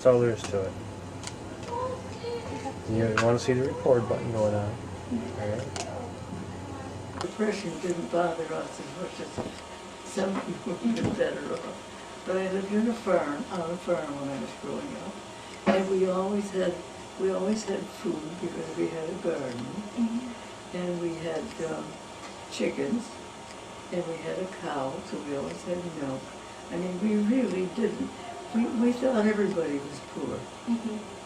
That's all there is to it. You want to see the record button going on. All right. Depression didn't bother us as much as some people would have been better off. But I lived on a farm when I was growing up, and we always had food because we had a garden, and we had chickens, and we had a cow, so we always had milk. I mean, we really didn't. We thought everybody was poor.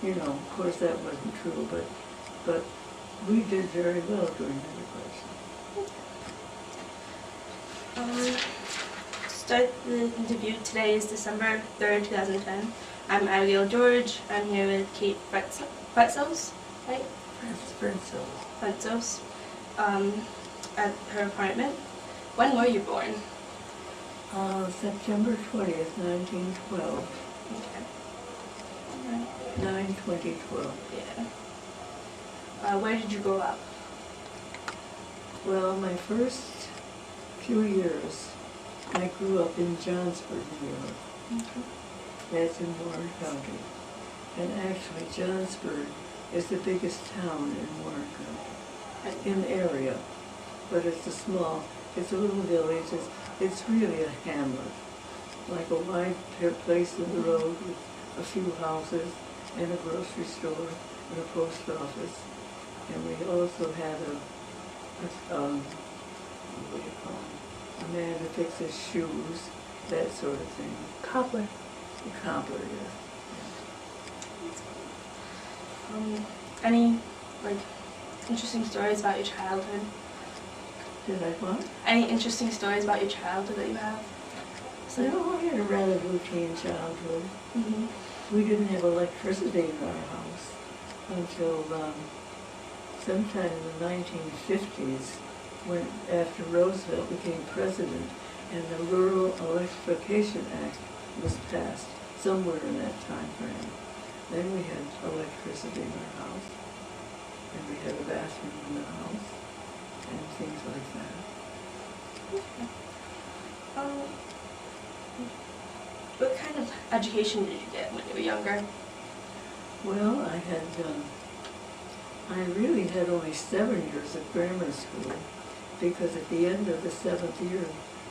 You know, of course that wasn't true, but we did very well during the Depression. To start the interview, today is December 3rd, 2010. I'm Abigail George. I'm here with Kate Frentzos, right? Frentzos, at her apartment. When were you born? September 20th, 1912. Okay. 9/20/12. Yeah. Where did you grow up? Well, my first few years, I grew up in Johnsburg, New York. That's in Warren County. And actually, Johnsburg is the biggest town in Warren County, in the area. But it's it's a little village. It's really a hamlet, like a wide place in the road with a few houses and a grocery store and a post office. And we also had what do you call him? A man who fixes shoes, that sort of thing. Cobbler. A cobbler, yes. Any interesting stories about your childhood? Did I what? Any interesting stories about your childhood that you have? No, I had a rather routine childhood. We didn't have electricity in our house until sometime in the 1950s, when after Roosevelt became president and the Rural Electrification Act was passed, somewhere in that time frame. Then we had electricity in our house, and we had a bathroom in the house, and things like that. What kind of education did you get when you were younger? Well, I really had only 7 years of grammar school, because at the end of the 7th year,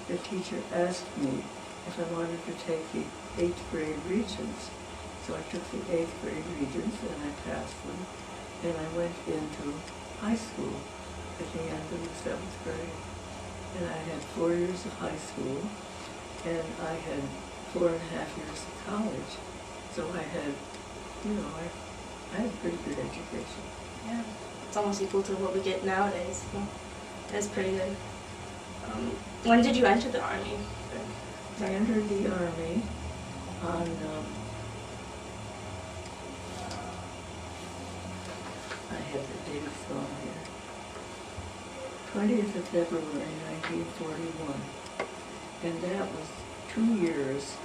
the teacher asked me if I wanted to take the 8th grade Regents. So I took the 8th grade Regents and I passed them, and I went into high school at the end of the 7th grade. And I had 4 years of high school, and I had 4.5 years of college. So I had, I had a pretty good education. Yeah, it's almost equal to what we get nowadays. So that's pretty good. When did you enter the Army? I entered the Army on, I have the dates on here, 20th of February 1941, and that was 2 years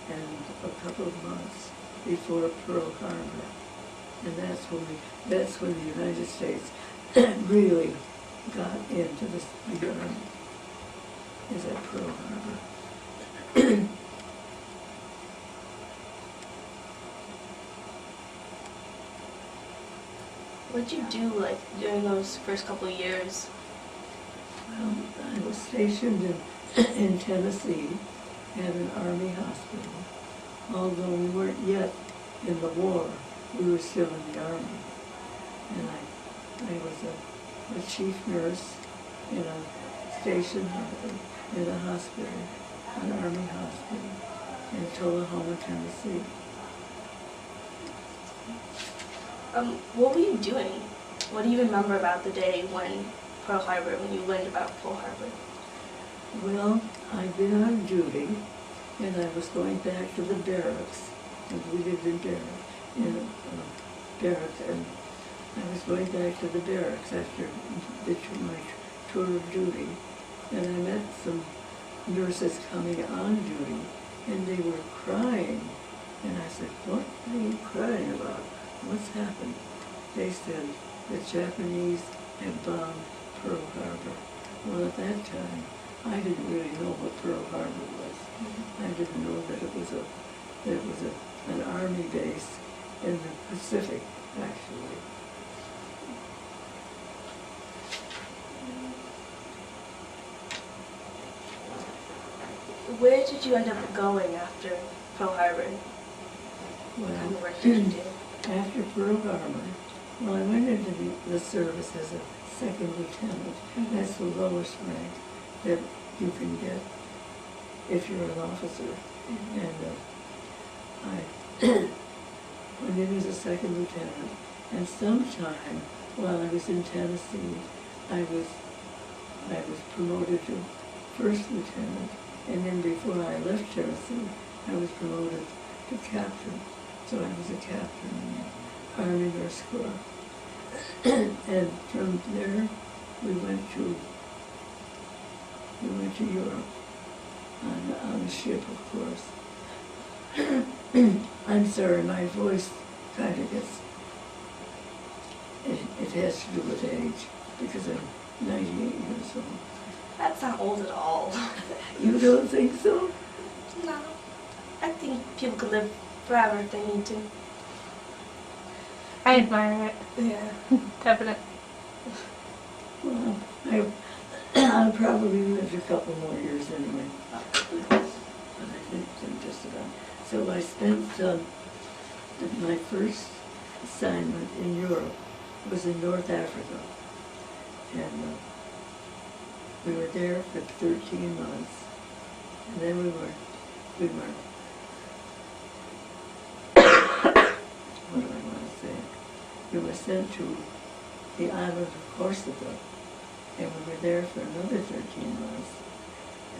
and a couple of months before Pearl Harbor. And that's when the United States really got into the Army, is at Pearl Harbor. What did you do during those first couple of years? Well, I was stationed in Tennessee at an Army hospital. Although we weren't yet in the war, we were still in the Army. And I was a chief nurse in a station in a hospital, an Army hospital in Tullahoma, Tennessee. What were you doing? What do you remember about the day when you learned about Pearl Harbor? Well, I'd been on duty, and I was going back to the barracks, and we lived in barracks, and I was going back to the barracks after my tour of duty, and I met some nurses coming on duty, and they were crying, and I said, "What are you crying about? What's happened?" They said the Japanese had bombed Pearl Harbor. Well, at that time, I didn't really know what Pearl Harbor was. I didn't know that it was an Army base in the Pacific, actually. Where did you end up going after Pearl Harbor? What kind of work did you do? After Pearl Harbor, well, I went into the service as a second lieutenant. That's the lowest rank that you can get if you're an officer. And I went in as a second lieutenant. And sometime while I was in Tennessee, I was promoted to first lieutenant. And then before I left Tennessee, I was promoted to captain. So I was a captain in the Army Nurse Corps. And from there, we went to Europe on a ship, of course. I'm sorry, my voice kind of gets, it has to do with age, because I'm 98 years old. That's not old at all. You don't think so? No. I think people can live forever if they need to. I admire it. Yeah. Definitely. Well, I'll probably live a couple more years anyway. But I think I'm just about. So I spent my first assignment in Europe was in North Africa. And we were there for 13 months. And then we were what do I want to say? We were sent to the island of Corsica, and we were there for another 13 months.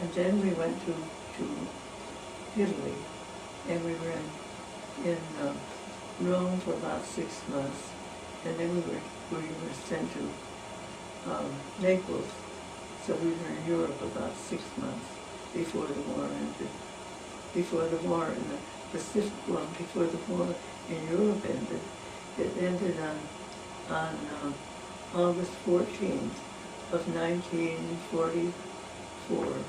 And then we went to Italy, and we were in Rome for about 6 months, and then we were sent to Naples. So we were in Europe about 6 months before the war ended. Before the war in the Pacific, well, before the war in Europe ended. It ended on August 14th of 1944.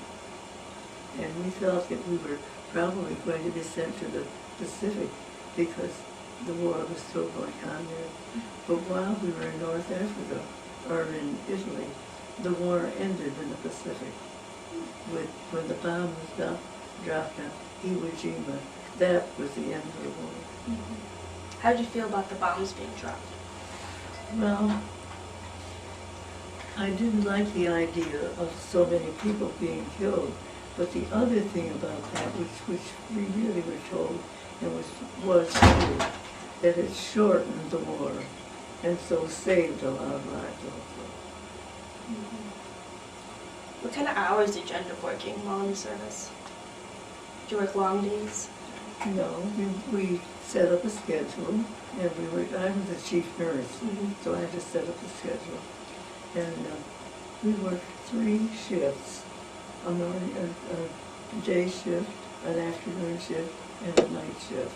And we thought that we were probably going to be sent to the Pacific because the war was still going on there. But while we were in North Africa, or in Italy, the war ended in the Pacific. When the bomb was dropped on Iwo Jima, that was the end of the war. How did you feel about the bombs being dropped? Well, I didn't like the idea of so many people being killed, but the other thing about that, which we really were told, and was true, that it shortened the war, and so saved a lot of lives also. What kind of hours did you end up working while in the service? Did you work long days? No, we set up a schedule, and I was the chief nurse, so I had to set up a schedule. And we worked 3 shifts, a day shift, an afternoon shift, and a night shift.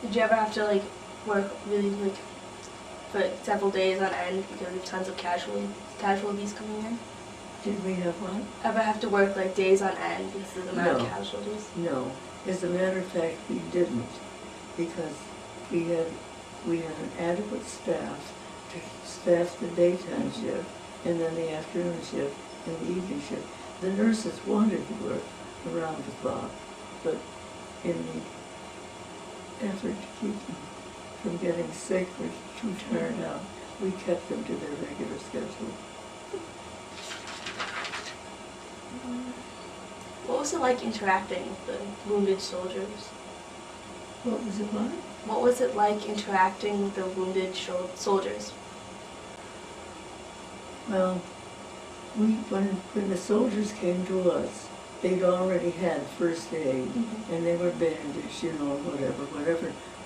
Did you ever have to work really for several days on end because of tons of casualties coming in? Did we have what? Ever have to work days on end because of the amount of No. casualties? No. As a matter of fact, we didn't, because we had an adequate staff to staff the daytime shift, and then the afternoon shift, and the evening shift. The nurses wanted to work around the clock, but in the effort to keep them from getting sick or too tired out, we kept them to their regular schedule. What was it like interacting with the wounded soldiers? What was it like? What was it like interacting with the wounded soldiers? Well, when the soldiers came to us, they'd already had first aid, and they were bandaged,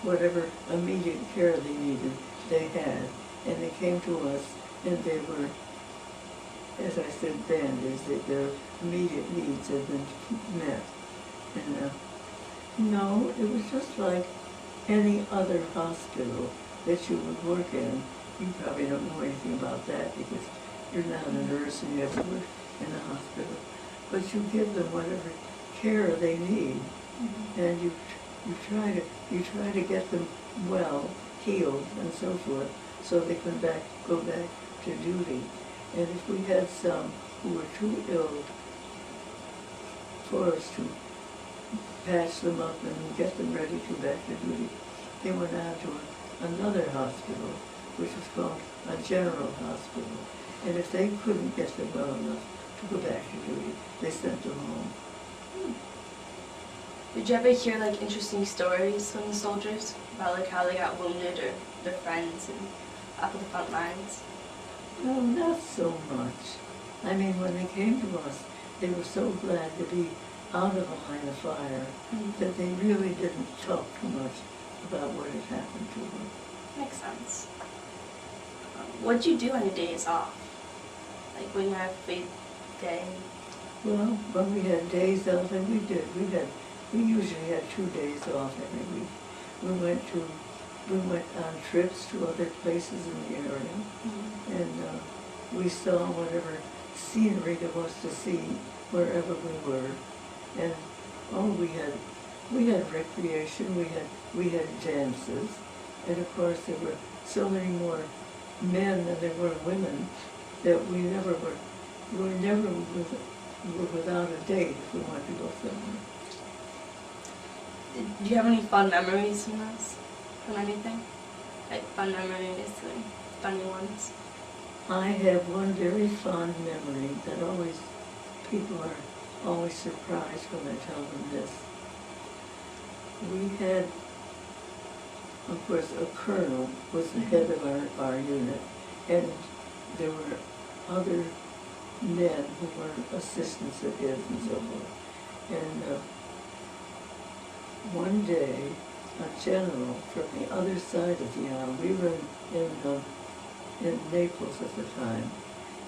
whatever immediate care they needed, they had. And they came to us, and they were, as I said, bandaged, that their immediate needs had been met. And no, it was just like any other hospital that you would work in. You probably don't know anything about that because you're not a nurse and you haven't worked in a hospital. But you give them whatever care they need, and you you try to get them well, healed, and so forth, so they can go back to duty. And if we had some who were too ill for us to patch them up and get them ready to go back to duty, they went on to another hospital, which was called a general hospital. And if they couldn't get them well enough to go back to duty, they sent them home. Did you ever hear like interesting stories from the soldiers about like how they got wounded or their friends and up at the front lines? No, not so much. I mean, when they came to us, they were so glad to be out of a line of fire that they really didn't talk too much about what had happened to them. Makes sense. What'd you do on your days off? Like when you have a free day? Well, when we had days off, and we did, we usually had 2 days off every week. We went on trips to other places in the area, and we saw whatever scenery there was to see wherever we were. And we had recreation, we had dances, and of course there were so many more men than there were women that we were never without a date if we wanted to go somewhere. Do you have any fun memories from this? From anything? Like fun memories and funny ones? I have one very fond memory that people are always surprised when I tell them this. We had, of course, a colonel was the head of our unit, and there were other men who were assistants of his and so forth. And one day, a general from the other side of the island, we were in Naples at the time,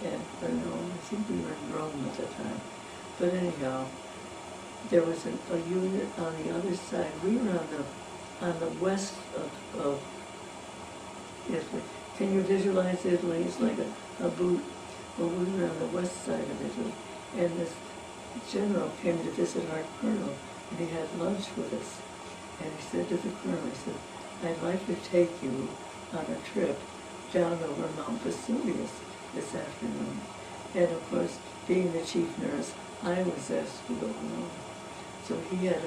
and I think we were in Rome at the time. But anyhow, there was a unit on the other side. We were on the west of Italy. Can you visualize Italy? It's like a boot. Well, we were on the west side of Italy, and this general came to visit our colonel, and he had lunch with us. And he said to the colonel, he said, "I'd like to take you on a trip down over Mount Vesuvius this afternoon." And of course, being the chief nurse, I was asked to go along. So he had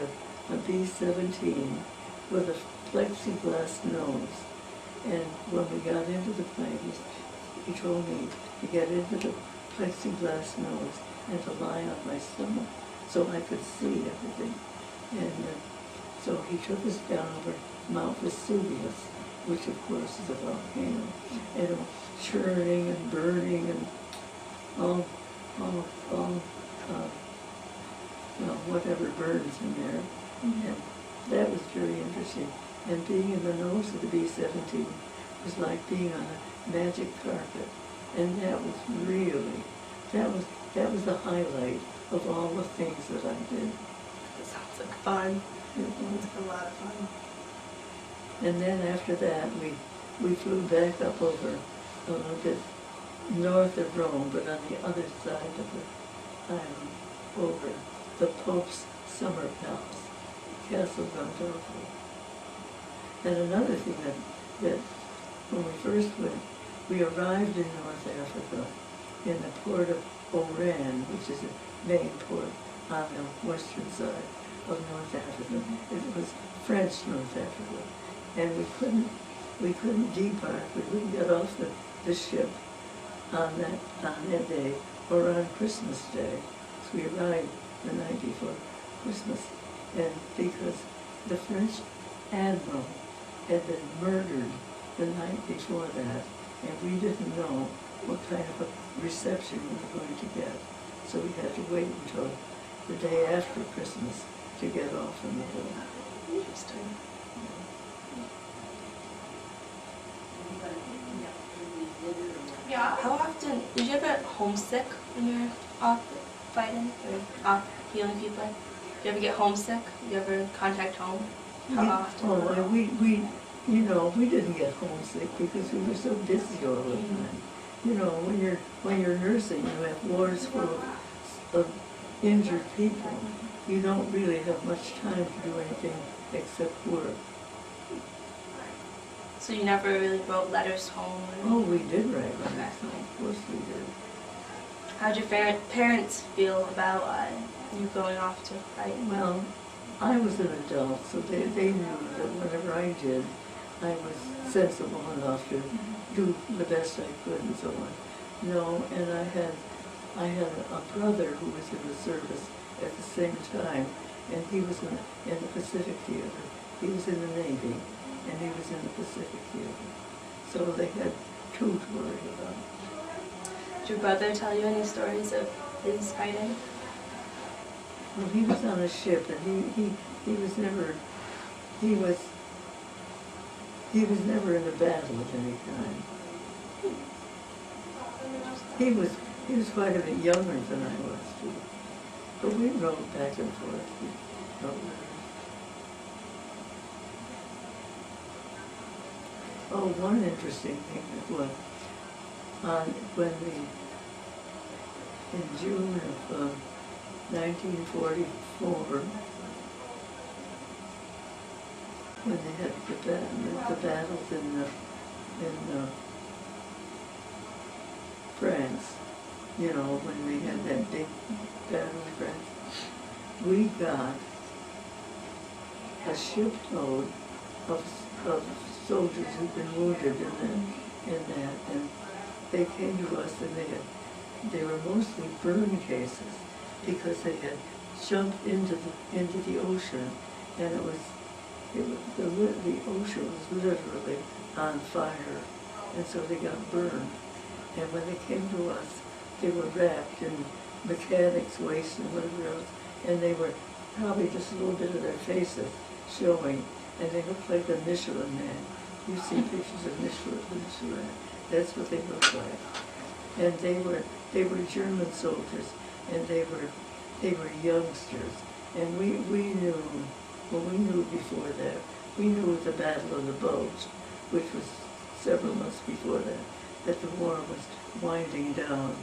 a B-17 with a plexiglass nose. And when we got into the plane, he told me to get into the plexiglass nose and to lie on my stomach so I could see everything. And so he took us down over Mount Vesuvius, which of course is a volcano, and it was churning and burning and all whatever burns in there. And that was very interesting. And being in the nose of the B-17 was like being on a magic carpet. And that was the highlight of all the things that I did. That sounds like fun. It was a lot of fun. And then after that, we flew back up over a little bit north of Rome, but on the other side of the island, over the Pope's summer palace, Castle Gandolfo. And another thing that when we first went, we arrived in North Africa in the port of Oran, which is the main port on the western side of North Africa. It was French North Africa. And we couldn't depart, we couldn't get off the ship on that day or on Christmas Day. So we arrived the night before Christmas. And because the French admiral had been murdered the night before that, and we didn't know what kind of a reception we were going to get. So we had to wait until the day after Christmas to get off from the boat. Interesting. Yeah. How often, did you ever get homesick when you're off fighting or off healing people? Do you ever get homesick? Do you ever contact home? How often? Oh, we didn't get homesick because we were so busy all the time. You know, when you're nursing, you have wards full of injured people, you don't really have much time to do anything except work. So you never really wrote letters home? Oh, we did write letters home, of course we did. How'd your parents feel about you going off to fight? Well, I was an adult, so they knew that whatever I did, I was sensible enough to do the best I could and so on. No, and I had a brother who was in the service at the same time, and he was in the Pacific Theater. He was in the Navy, and he was in the Pacific Theater. So they had two to worry about. Did your brother tell you any stories of his fighting? Well, he was on a ship, and he was never in a battle of any kind. He was quite a bit younger than I was too. But we wrote back and forth. We wrote letters. Oh, one interesting thing that was in June of 1944, when they had the battles in France, you know, when they had that big battle in France, we got a shipload of soldiers who'd been wounded in that, and they came to us, and they were mostly burn cases because they had jumped into the ocean, and the ocean was literally on fire, and so they got burned. And when they came to us, they were wrapped in mechanics waste and whatever else, and they were probably just a little bit of their faces showing, and they looked like a Michelin man. You see pictures of Michelin. That's what they looked like. And they were German soldiers, and they were youngsters. And we knew, well, we knew before that. We knew at the Battle of the Bulge, which was several months before that the war was winding down.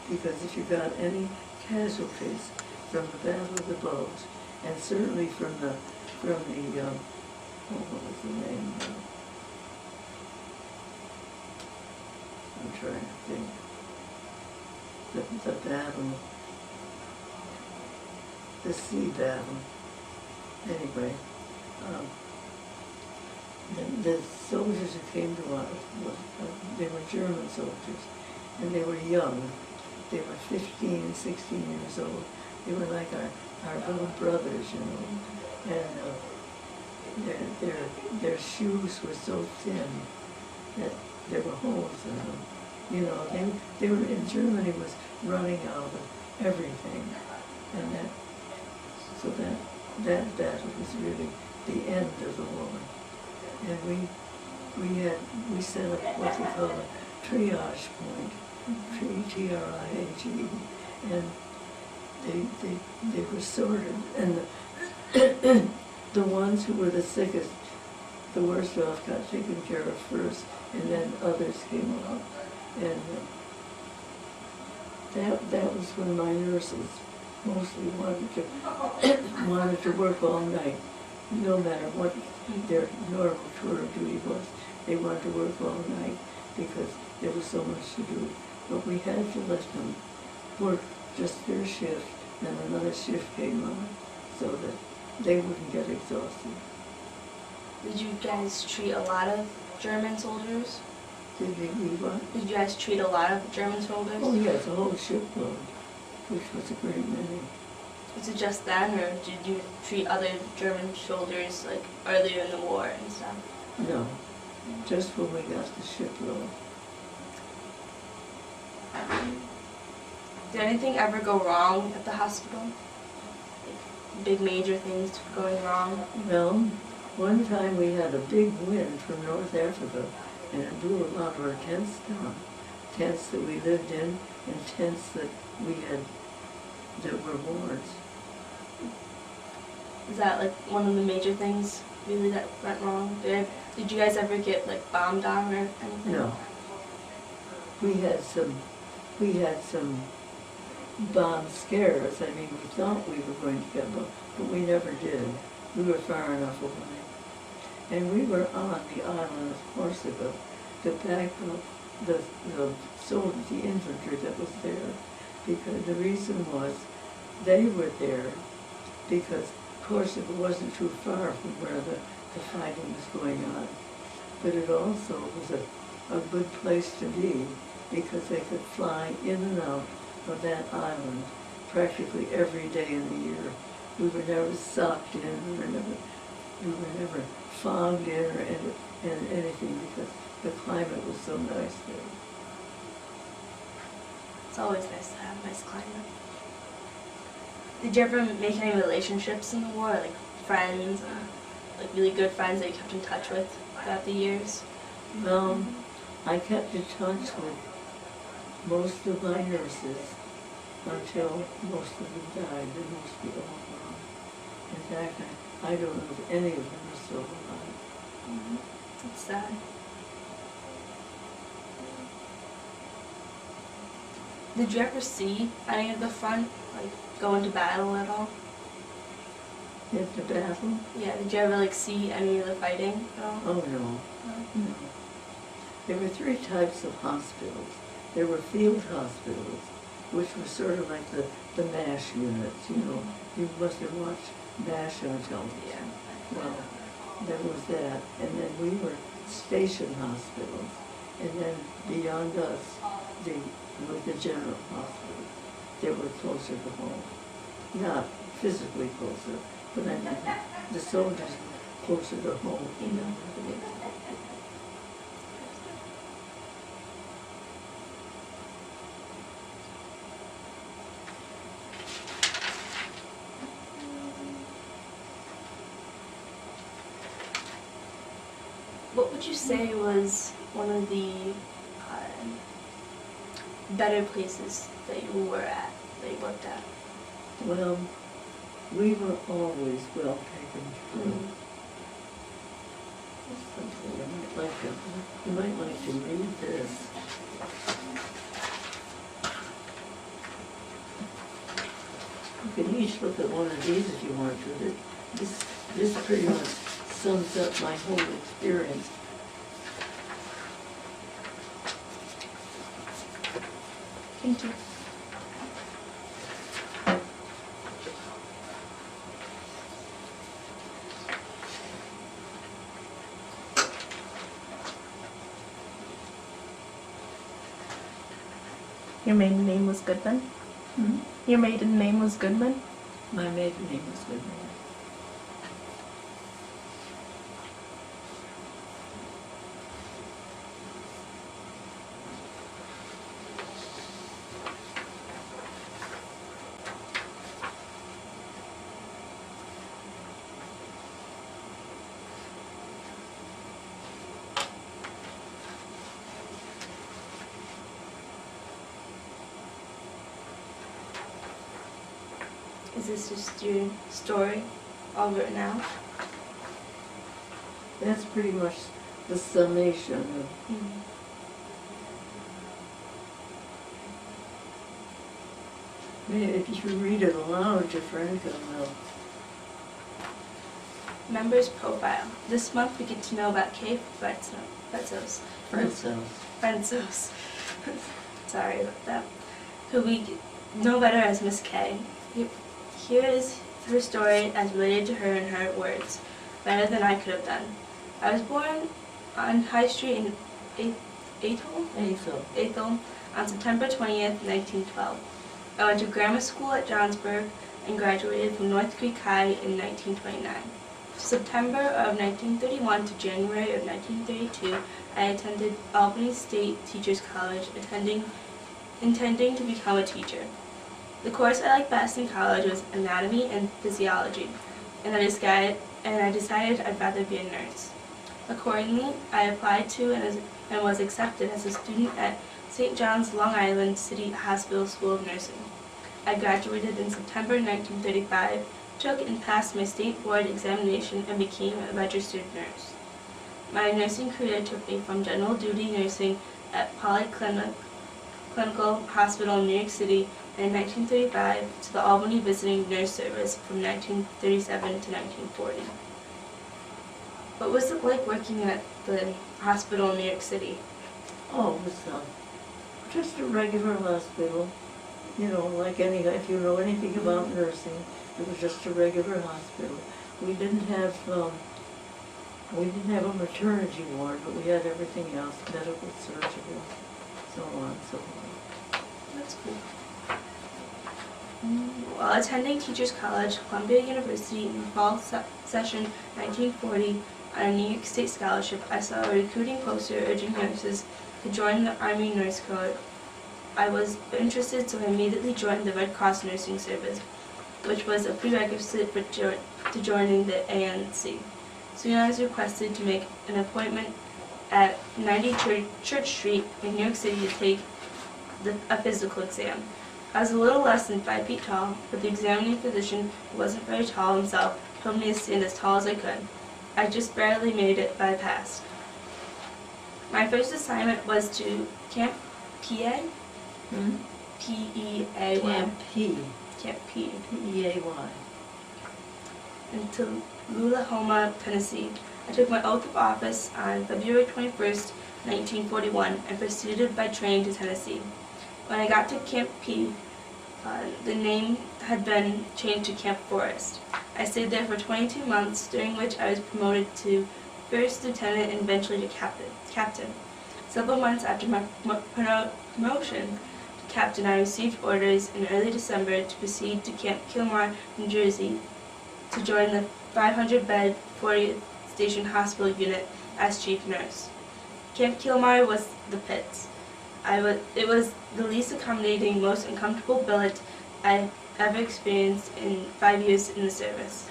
Because if you got any casualties from the Battle of the Bulge, and certainly from the what was the name? I'm trying to think. The battle, the sea battle. Anyway, the soldiers who came to us, they were German soldiers, and they were young. They were 15 and 16 years old. They were like our little brothers, you know, and their shoes were so thin that there were holes in them. You know, they were in Germany was running out of everything, and that battle was really the end of the war. And we set up what we call a triage point, Triage, and they were sorted, and the ones who were the sickest, the worst off, got taken care of first, and then others came along. And that was when my nurses mostly wanted to work all night, no matter what their normal tour of duty was. They wanted to work all night because there was so much to do. But we had to let them work just their shift, and another shift came on, so that they wouldn't get exhausted. Did you guys treat a lot of German soldiers? Did we what? Did you guys treat a lot of German soldiers? Oh yes, a whole shipload, which was a great many. Was it just then, or did you treat other German soldiers like earlier in the war and stuff? No, just when we got the shipload. Did anything ever go wrong at the hospital? Like, big major things going wrong? Well, one time we had a big wind from North Africa, and it blew a lot of our tents down. Tents that we lived in, and tents that we had, that were wards. Is that like one of the major things really that went wrong? Did you guys ever get like bombed on or anything? No. We had some bomb scares. I mean, we thought we were going to get bombed, but we never did. We were far enough away. And we were on the island of Corsica to back up the soldiers, the infantry that was there, because the reason was they were there because Corsica wasn't too far from where the fighting was going on. But it also was a good place to be because they could fly in and out of that island practically every day in the year. We were never sucked in, we were never fogged in or anything because the climate was so nice there. It's always nice to have a nice climate. Did you ever make any relationships in the war, like friends, like really good friends that you kept in touch with throughout the years? Well, I kept in touch with most of my nurses until most of them died. They mostly all gone. In fact, I don't know if any of them are still alive. Mm-hmm. That's sad. Did you ever see any of the front, like go into battle at all? Into battle? Yeah, did you ever like see any of the fighting at all? Oh, no. No. There were 3 types of hospitals. There were field hospitals, which were sort of like the MASH units, you know. You must have watched MASH on television. Well, there was that. And then we were station hospitals. And then beyond us, was the general hospital. They were closer to home. Not physically closer, but I mean the soldiers closer to home, you know. What would you say was one of the better places that you were at, that you worked at? Well, we were always well taken care of. There's something you might like to read this. You can each look at one of these if you want to. This pretty much sums up my whole experience. Thank you. Your maiden name was Goodman? Hmm? Your maiden name was Goodman? My maiden name was Goodman. Is this just your story all written out? That's pretty much the summation of maybe if you read it aloud, your friend will know. Members profile. This month we get to know about Kay Frentzos. Frentzos. Sorry about that. Who we know better as Miss Kay. Here is her story as related to her in her words, better than I could have done. I was born on High Street in Athol on September 20th, 1912. I went to grammar school at Johnsburg and graduated from North Creek High in 1929. September of 1931 to January of 1932, I attended Albany State Teachers College, intending to become a teacher. The course I liked best in college was anatomy and physiology, and I decided I'd rather be a nurse. Accordingly, I applied to and was accepted as a student at St. John's Long Island City Hospital School of Nursing. I graduated in September 1935, took and passed my state board examination, and became a registered nurse. My nursing career took me from general duty nursing at Polyclinical Hospital in New York City in 1935 to the Albany Visiting Nurse Service from 1937 to 1940. What was it like working at the hospital in New York City? Oh, it was just a regular hospital, you know, like any, if you know anything about nursing, it was just a regular hospital. We didn't have a maternity ward, but we had everything else, medical, surgical, so on, so on. That's cool. While attending Teachers College, Columbia University in the fall session 1940 on a New York State scholarship, I saw a recruiting poster urging nurses to join the Army Nurse Corps. I was interested, so I immediately joined the Red Cross Nursing Service, which was a prerequisite to joining the ANC. Soon I was requested to make an appointment at 90 Church Street in New York City to take a physical exam. I was a little less than 5 feet tall, but the examining physician, who wasn't very tall himself, told me to stand as tall as I could. I just barely made it, but I passed. My first assignment was to Camp PA? P-E-A-Y. Camp P. Camp P. P-E-A-Y. In Tullahoma, Tennessee. I took my oath of office on February 21st, 1941, and proceeded by train to Tennessee. When I got to Camp P, the name had been changed to Camp Forest. I stayed there for 22 months, during which I was promoted to first lieutenant and eventually to captain. Several months after my promotion to captain, I received orders in early December to proceed to Camp Kilmar, New Jersey, to join the 500-bed 40th Station Hospital Unit as chief nurse. Camp Kilmar was the pits. It was the least accommodating, most uncomfortable billet I've ever experienced in 5 years in the service.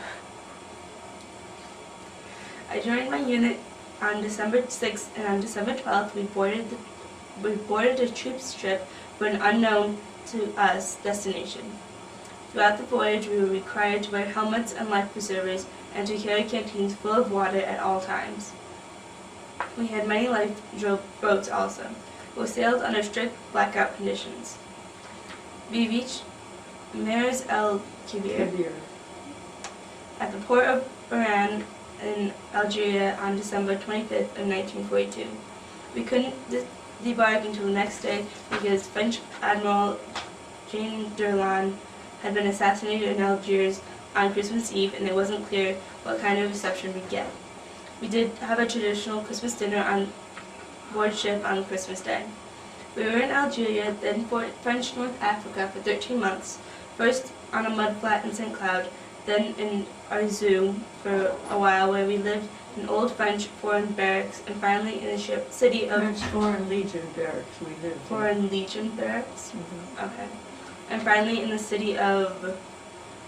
I joined my unit on December 6th, and on December 12th we boarded a troop ship for an unknown to us destination. Throughout the voyage we were required to wear helmets and life preservers and to carry canteens full of water at all times. We had many life boats also. We sailed under strict blackout conditions. We reached Mers El Kebir at the port of Oran in Algeria on December 25th of 1942. We couldn't debark until the next day because French Admiral Jean Derlan had been assassinated in Algiers on Christmas Eve, and it wasn't clear what kind of reception we'd get. We did have a traditional Christmas dinner on board ship on Christmas Day. We were in Algeria, then French North Africa for 13 months, first on a mudflat in St. Cloud, then in Arzew for a while where we lived in old French foreign barracks, and finally in the city of... French Foreign Legion barracks we lived in. Foreign Legion barracks? Mm-hmm. Okay. And finally in the city of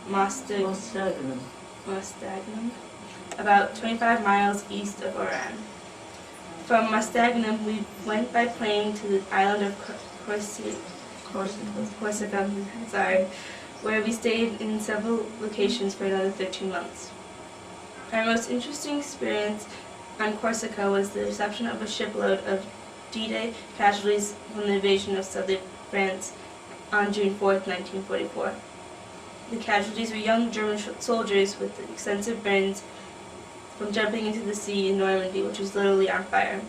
Mostagnum, about 25 miles east of Oran. From Mostagnum, we went by plane to the island of Corsica, where we stayed in several locations for another 13 months. Our most interesting experience on Corsica was the reception of a shipload of D-Day casualties from the invasion of southern France on June 4th, 1944. The casualties were young German soldiers with extensive burns from jumping into the sea in Normandy, which was literally on fire.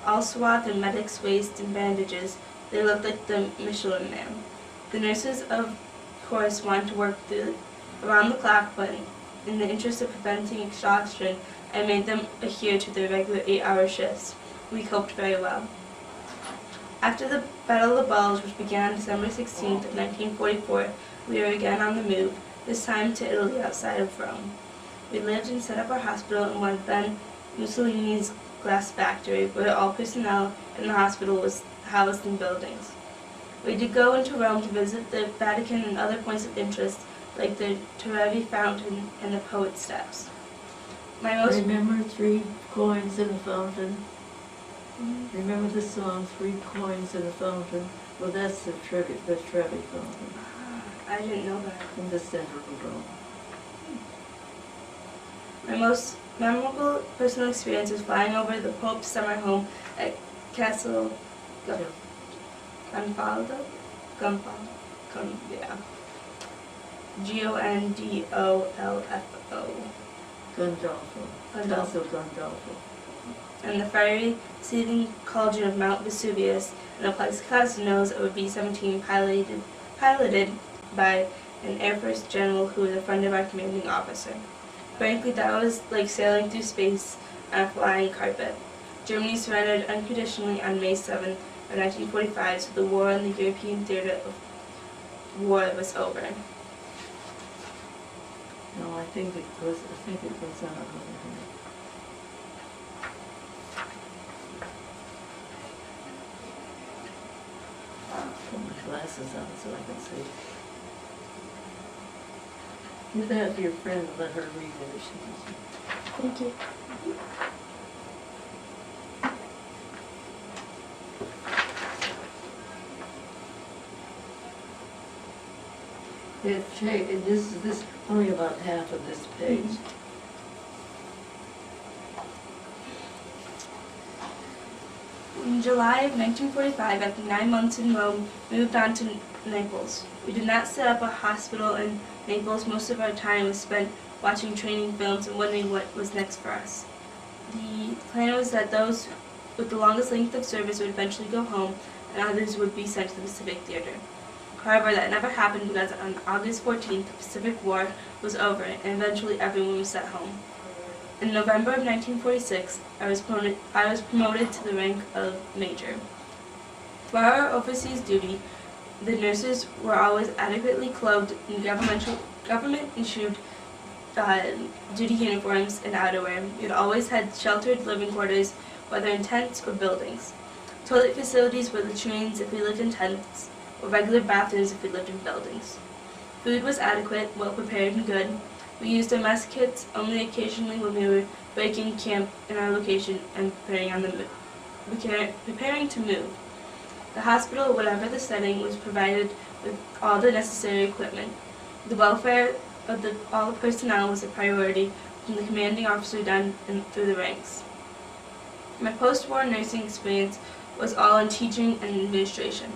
All swathed in medics' waist and bandages, they looked like the Michelin Man. The nurses, of course, wanted to work around the clock, but in the interest of preventing exhaustion, I made them adhere to their regular 8-hour shifts. We coped very well. After the Battle of the Bulge, which began on December 16th of 1944, we were again on the move, this time to Italy outside of Rome. We lived and set up our hospital in what had been Mussolini's glass factory, where all personnel in the hospital was housed in buildings. We did go into Rome to visit the Vatican and other points of interest, like the Trevi Fountain and the Poet's Steps. Remember 3 coins in a fountain? Remember the song, 3 coins in a fountain? Well, that's the Trevi Fountain. I didn't know that. In the center of Rome. My most memorable personal experience was flying over the Pope's summer home at Castle Gunfaldo. Yeah. Gondolfo. Gandolfo. Castle Gandolfo. And the fiery, seething cauldron of Mount Vesuvius, and a plexiglass nose of a B-17 piloted by an Air Force general who was a friend of our commanding officer. Frankly, that was like sailing through space on a flying carpet. Germany surrendered unconditionally on May 7th of 1945, so the war on the European theater of war was over. No, I think it goes on. Put my glasses on so I can see. Give that to your friend and let her read it if she wants to. Thank you. This is only about half of this page. In July of 1945, after 9 months in Rome, we moved on to Naples. We did not set up a hospital in Naples. Most of our time was spent watching training films and wondering what was next for us. The plan was that those with the longest length of service would eventually go home, and others would be sent to the Pacific Theater. However, that never happened because on August 14th, the Pacific War was over, and eventually everyone was sent home. In November of 1946, I was promoted to the rank of major. For our overseas duty, the nurses were always adequately clothed in government-issued duty uniforms and outerwear. We had always had sheltered living quarters, whether in tents or buildings. Toilet facilities were latrines if we lived in tents, or regular bathrooms if we lived in buildings. Food was adequate, well prepared, and good. We used our mess kits only occasionally when we were breaking camp in our location and preparing to move. The hospital, whatever the setting, was provided with all the necessary equipment. The welfare of all the personnel was a priority from the commanding officer down and through the ranks. My post-war nursing experience was all in teaching and administration.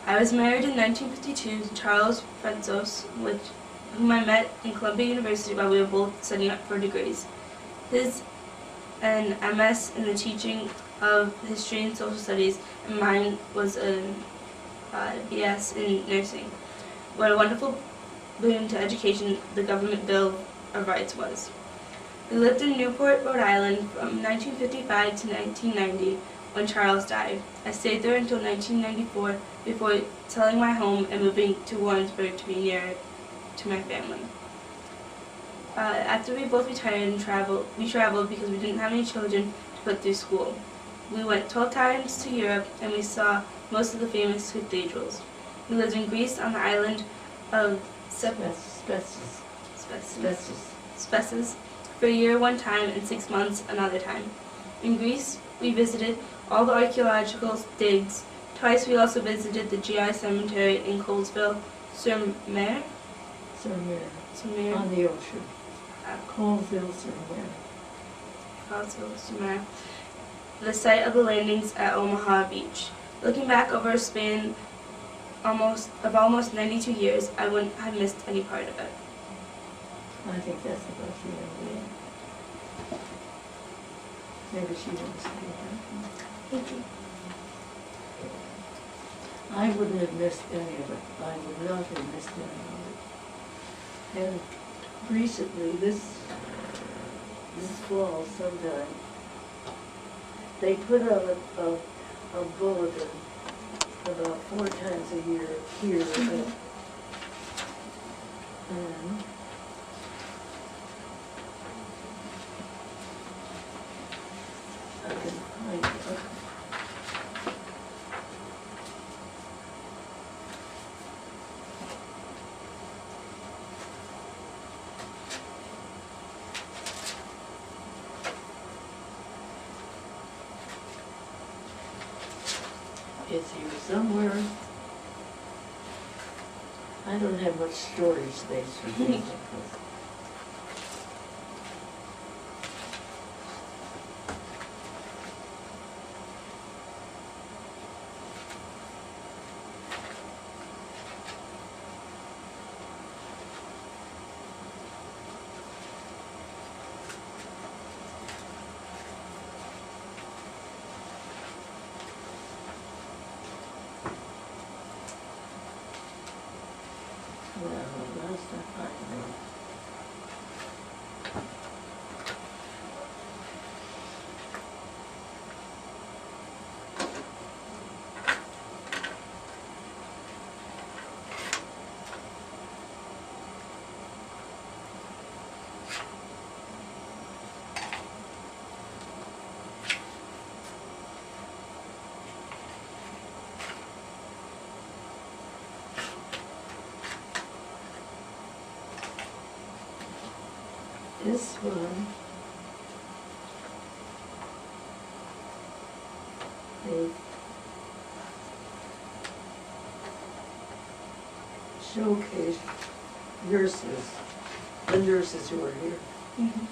I was married in 1952 to Charles Frentzos, whom I met in Columbia University while we were both studying up for degrees. His an MS in the teaching of history and social studies, and mine was a BS in nursing. What a wonderful boon to education the government Bill of Rights was. We lived in Newport, Rhode Island from 1955 to 1990 when Charles died. I stayed there until 1994 before selling my home and moving to Warrensburg to be nearer to my family. After we both retired and we traveled because we didn't have any children to put through school. We went 12 times to Europe and we saw most of the famous cathedrals. We lived in Greece on the island of Spetses for a year one time and 6 months another time. In Greece, we visited all the archaeological digs. Twice we also visited the GI cemetery in Colesville, sur Mer, on the ocean. Colesville, sur Mer, the site of the landings at Omaha Beach. Looking back over a span of almost 92 years, I wouldn't have missed any part of it. I think that's about the end. Maybe she wants to be happy. Thank you. I wouldn't have missed any of it. I would not have missed any of it. And recently, this fall sometime, they put out a bulletin about 4 times a year here. And I can find it. It's here somewhere. I don't have much storage space for things like this. I don't know. This one, they showcase nurses, the nurses who are here. Mm-hmm.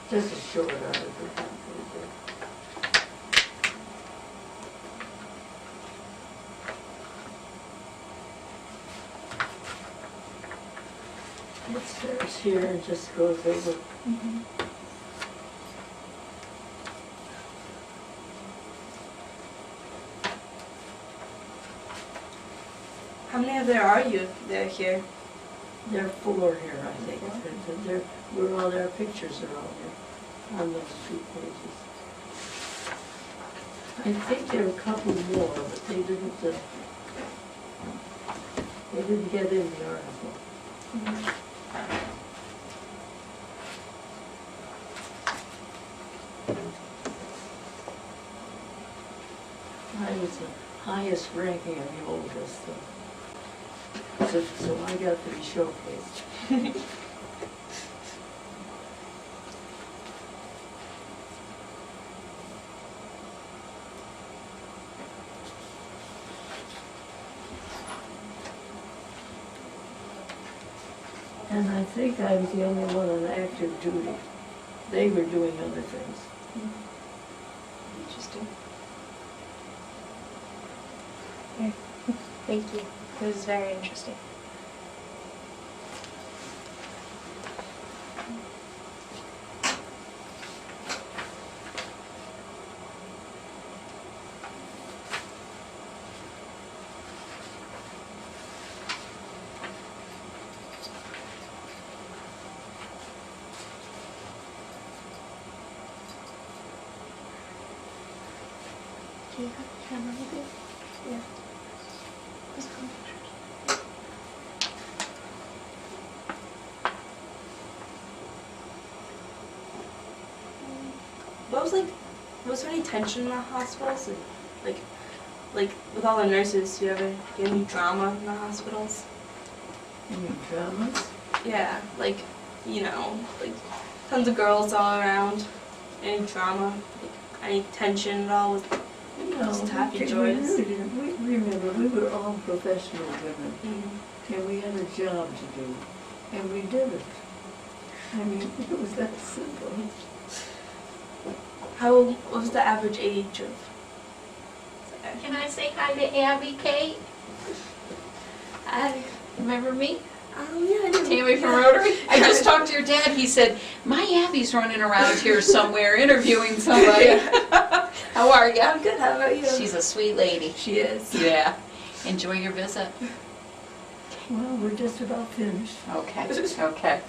Just to show it out of the country. It starts here and just goes over. Mm-hmm. How many of there are you there here? There are 4 here, I think. We're all, our pictures are all there on those 2 pages. I think there are a couple more, but they didn't get in the article. Mm-hmm. I was the highest ranking and the oldest, so I got to be showcased. And I think I was the only one on active duty. They were doing other things. Interesting. Yeah. Thank you. It was very interesting. Do you have a camera with you? Yeah. Just come pictures. What was there any tension in the hospitals? Like with all the nurses, do you ever get any drama in the hospitals? Any dramas? Yeah, like tons of girls all around. Any drama? Like any tension at all with No, just happy we joys? really didn't. We remember, we were all professional women, Mm-hmm. and we had a job to do, and we did it. I mean, it was that simple. What was the average age of? Can I say hi to Abby, Kate? I Remember me? yeah, I do. Tammy from Rotary? I just talked to your dad. He said, my Abby's running around here somewhere interviewing somebody. How are you? I'm good. How about you? She's a sweet lady. She is. Yeah. Enjoy your visit. Well, we're just about finished. Okay, okay.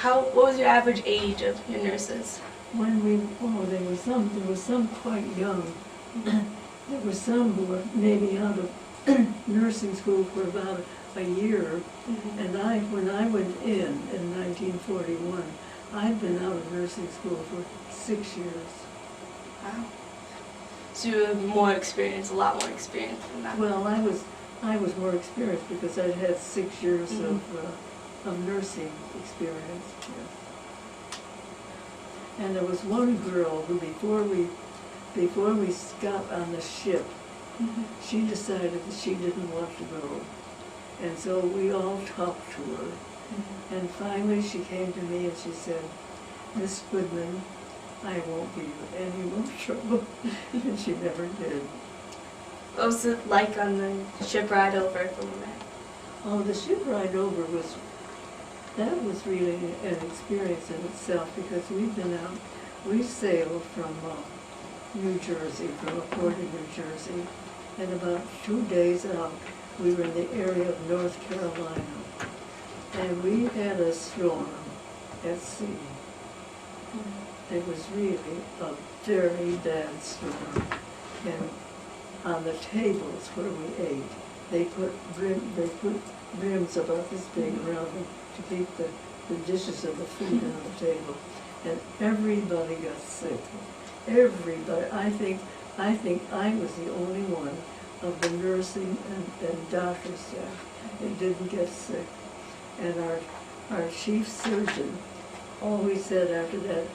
What was your average age of your nurses? There was some quite young. There were some who were maybe out of nursing school for about a year. And when I went in 1941, I'd been out of nursing school for 6 years. Wow. So you have more experience, a lot more experience than that. Well, I was more experienced because I'd had 6 years of nursing experience. Yes. And there was one girl who, before we got on the ship, she decided that she didn't want to go, and so we all talked to her. And finally, she came to me and she said, "Miss Goodman, I won't give you any more trouble." And she never did. What was it like on the ship ride over from there? Oh, the ship ride over was really an experience in itself, because we sailed from New Jersey, from a port in New Jersey, And about 2 days out, we were in the area of North Carolina. And we had a storm at sea. It was really a very bad storm. And on the tables where we ate, they put rims about this big around them to keep the dishes of the food on the table. And everybody got sick. Everybody. I think I was the only one of the nursing and doctor staff that didn't get sick. And our chief surgeon always said after that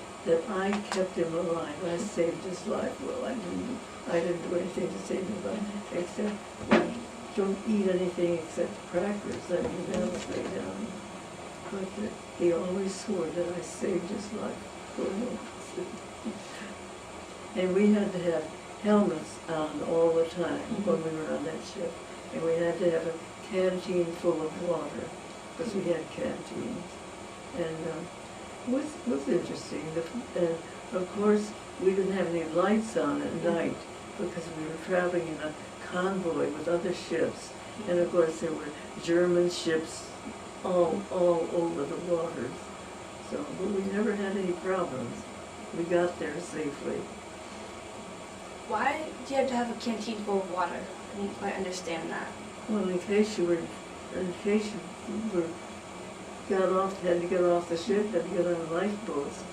I kept him alive. I saved his life. Well, I didn't do anything to save his life except don't eat anything except crackers. I mean, that'll stay down. But he always swore that I saved his life. And we had to have helmets on all the time when we were on that ship. And we had to have a canteen full of water, because we had canteens. And it was interesting. And of course, we didn't have any lights on at night, because we were traveling in a convoy with other ships. And of course, there were German ships all over the waters. So, but we never had any problems. We got there safely. Why do you have to have a canteen full of water? I didn't quite understand that. Well, in case you had to get off the ship, had to get on lifeboats,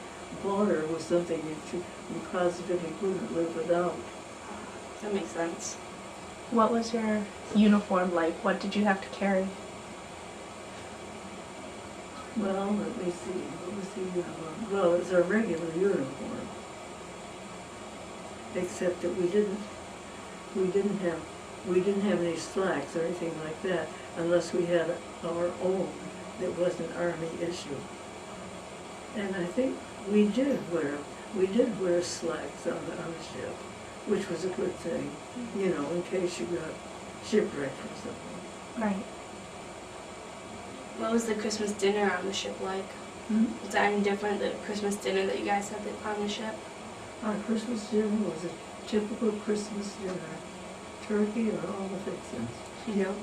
water was something you positively couldn't live without. That makes sense. What was your uniform like? What did you have to carry? Well, let me see. What was the uniform? Well, it was our regular uniform, except that we didn't have any slacks or anything like that, unless we had our own that wasn't Army issue. And I think we did wear slacks on the ship, which was a good thing, you know, in case you got shipwrecked or something. Right. What was the Christmas dinner on the ship like? Was that any different, the Christmas dinner that you guys had on the ship? Our Christmas dinner was a typical Christmas dinner. Turkey and all the fixings. You know?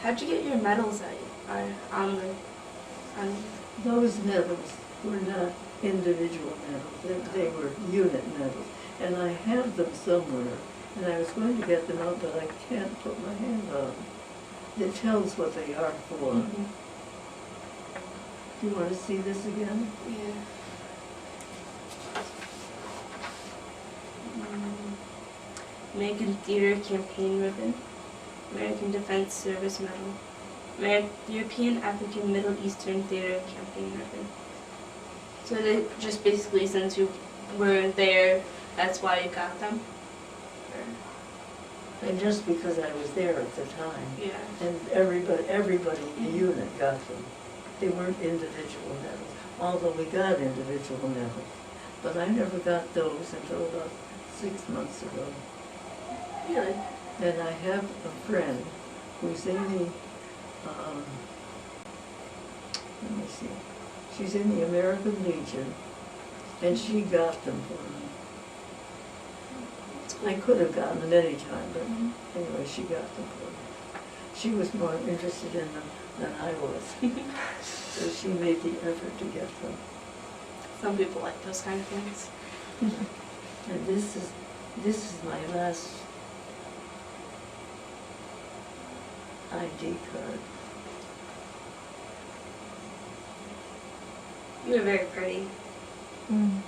How'd you get your medals on Those medals were not individual medals. They were unit medals. And I have them somewhere. And I was going to get them out, but I can't put my hand on them. It tells what they are for. Do you want to see this again? Yeah. American Theater Campaign Ribbon, American Defense Service Medal, European, African, Middle Eastern Theater Campaign Ribbon. So they just basically, since you were there, that's why you got them? And just because I was there at the time. Yeah. And everybody in the unit got them. They weren't individual medals, although we got individual medals. But I never got those until about 6 months ago. Really? And I have a friend who's in the, let me see, she's in the American Legion, and she got them for me. I could have gotten them any time, but anyway, she got them for me. She was more interested in them than I was. So she made the effort to get them. Some people like those kind of things. And this is my last ID card. You were very pretty. Mm.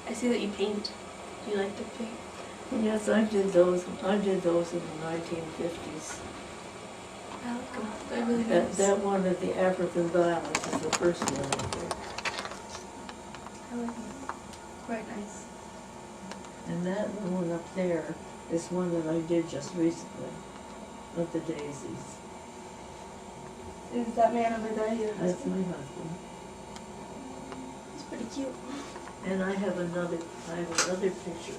I see that you paint. Do you like to paint? Yes, I did those in the 1950s. I like them. They're really That, nice. that one of the African violence is the first one I did. I like them. Quite nice. And that one up there is one that I did just recently, of the daisies. Is that man over there your That's husband? my husband. Pretty cute. And I have another picture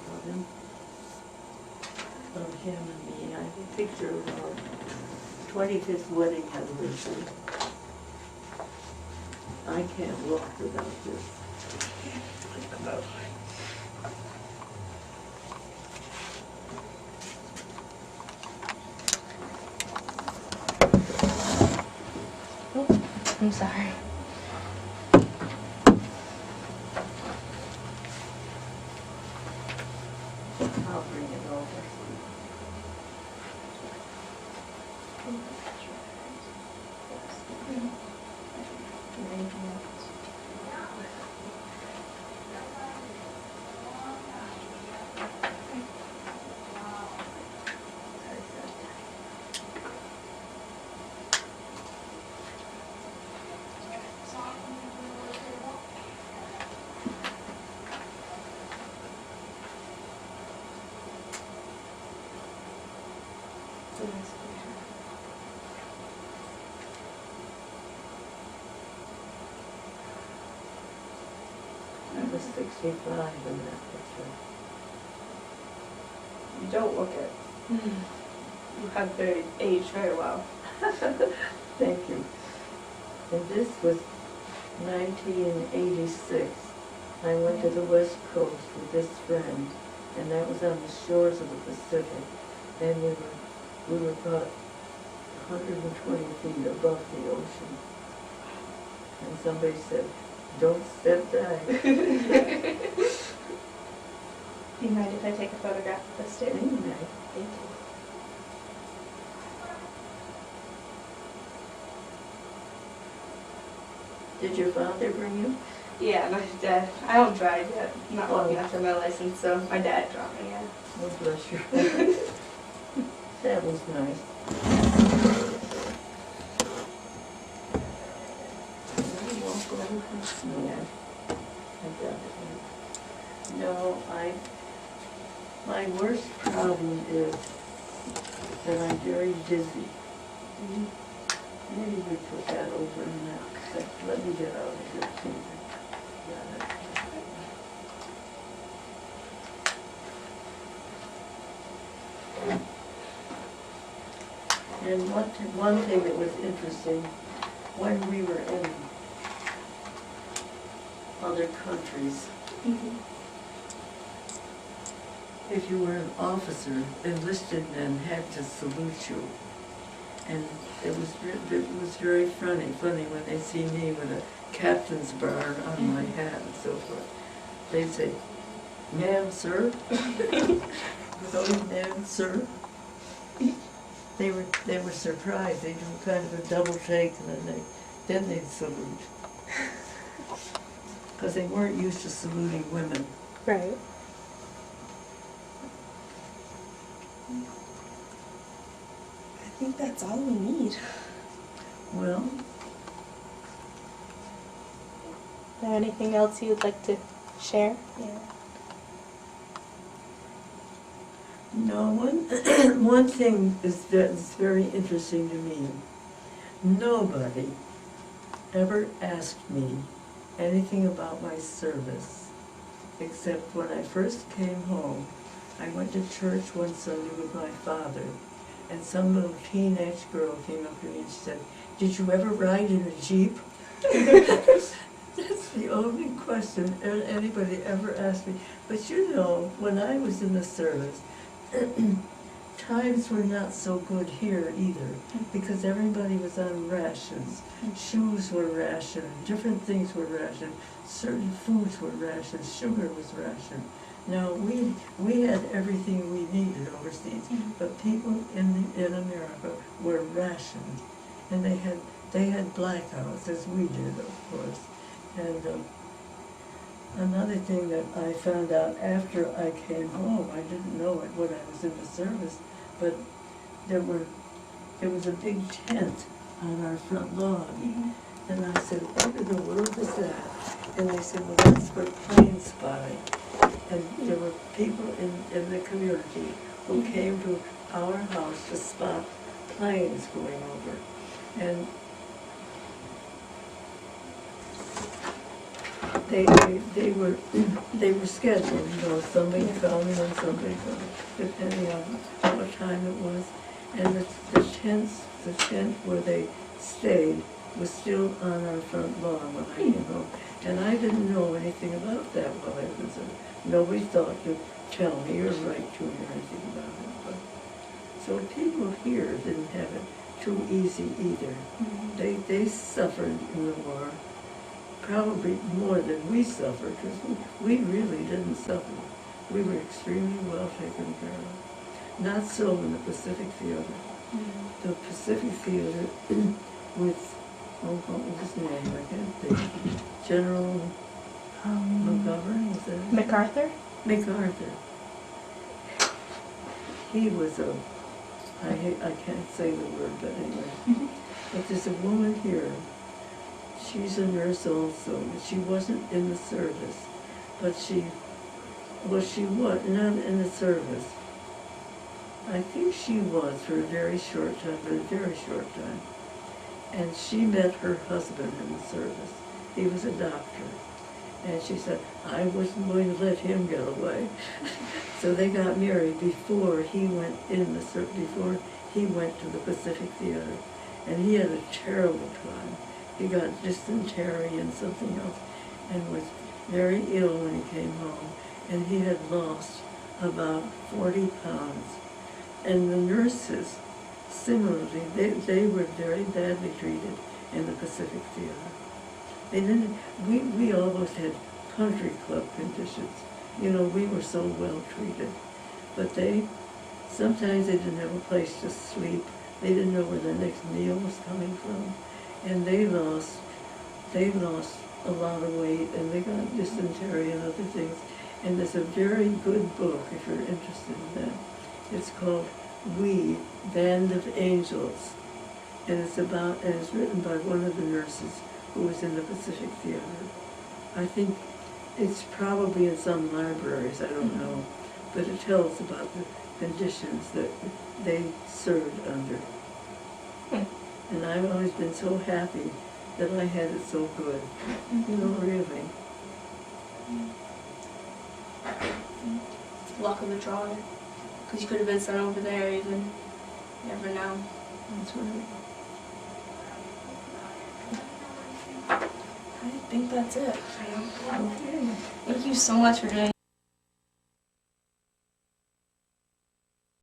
of him and me. I have a picture of our 25th wedding anniversary. I can't walk without this. I'm sorry. I'll bring it over. I was 65 in that picture. You don't look it. You have aged very well. Thank you. And this was 1986. I went to the West Coast with this friend, and that was on the shores of the Pacific. And we were about 120 feet above the ocean. And somebody said, "Don't step back." Do you mind if I take a photograph of this too? Anyway, Thank you. did your father bring you? Yeah, my dad. I don't drive yet. I'm not looking after my license, so my dad drove me. Yeah. Oh, bless you. That was nice. Can I walk over this? Yeah, I got it. No, my worst problem is that I'm very dizzy. Maybe we put that over in that. Let me get out of here, too. Got it. And one thing that was interesting, when we were in other countries, if you were an officer, enlisted men had to salute you. And it was very funny when they see me with a captain's bar on my hat and so forth. They'd say, "Ma'am, sir?" "Oh, ma'am, sir?" They were surprised. They do kind of a double take, and then they'd salute, because they weren't used to saluting women. Right. I think that's all we need. Well, Is there anything else you'd like to share? Yeah. no, one thing that's very interesting to me. Nobody ever asked me anything about my service, except when I first came home. I went to church one Sunday with my father, and some little teenage girl came up to me and said, "Did you ever ride in a Jeep?" That's the only question anybody ever asked me. But you know, when I was in the service, times were not so good here either, because everybody was on rations. Shoes were rationed, different things were rationed, certain foods were rationed, sugar was rationed. Now, we had everything we needed overseas, but people in America were rationed, and they had blackouts, as we did, of course. And another thing that I found out after I came home, I didn't know it when I was in the service, but there was a big tent on our front lawn. And I said, "What in the world is that?" And they said, "Well, that's for plane spotting." And there were people in the community who came to our house to spot planes going over. And they were scheduled, you know, somebody come and somebody come, depending on what time it was. And the tent where they stayed was still on our front lawn when I came home. And I didn't know anything about that while I was there. Nobody thought to tell me or write to me or anything about it. But, so people here didn't have it too easy either. They suffered in the war, probably more than we suffered, because we really didn't suffer. We were extremely well taken care of. Not so in the Pacific Theater. The Pacific Theater with, what was his name? I can't think. General McGovern, was that? MacArthur? MacArthur. He was I can't say the word, but anyway. But there's a woman here. She's a nurse also, but she wasn't in the service. But she was not in the service. I think she was for a very short time, but a very short time. And she met her husband in the service. He was a doctor. And she said, I wasn't going to let him get away. So they got married before he went before he went to the Pacific Theater. And he had a terrible time. He got dysentery and something else and was very ill when he came home. And he had lost about 40 pounds. And the nurses, similarly, they were very badly treated in the Pacific Theater. They didn't, we almost had country club conditions. You know, we were so well treated. But sometimes they didn't have a place to sleep. They didn't know where the next meal was coming from. And they lost a lot of weight, and they got dysentery and other things. And there's a very good book, if you're interested in that. It's called We, Band of Angels. And it's written by one of the nurses who was in the Pacific Theater. I think it's probably in some libraries, I don't know. But it tells about the conditions that they served under. And I've always been so happy that I had it so good. You know, really. Luck of the draw. Because you could have been sent over there even. You never know. That's right. I think that's it. Okay. Thank you so much for doing